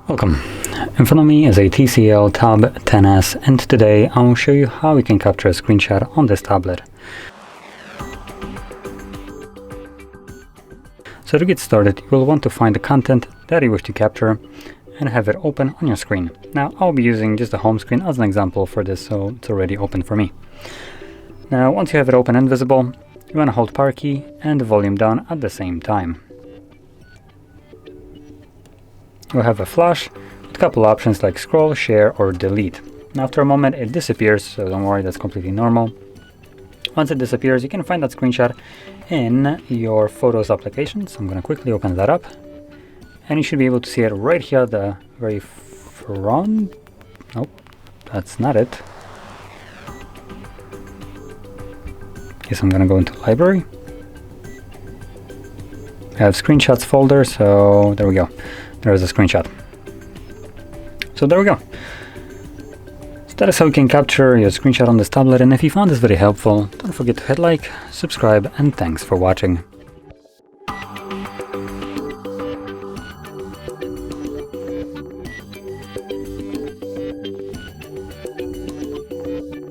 Welcome. In front of me is a TCL Tab 10s, and today I will show you how we can capture a screenshot on this tablet. So to get started, you will want to find the content that you wish to capture and have it open on your screen. Now I'll be using just the home screen as an example for this, so it's already open for me. Now once you have it open and visible, you want to hold power key and the volume down at the same time. We'll have a flash with a couple options like scroll, share or delete. Now after a moment it disappears, so don't worry, that's completely normal. Once it disappears, you can find that screenshot in your Photos application. So I'm going to quickly open that up. And you should be able to see it right here at the very front. Nope, that's not it. Guess I'm going to go into Library. I have Screenshots folder, so there we go. There is a screenshot. So there we go. So that is how you can capture your screenshot on this tablet, and if you found this very helpful, don't forget to hit like, subscribe, and thanks for watching.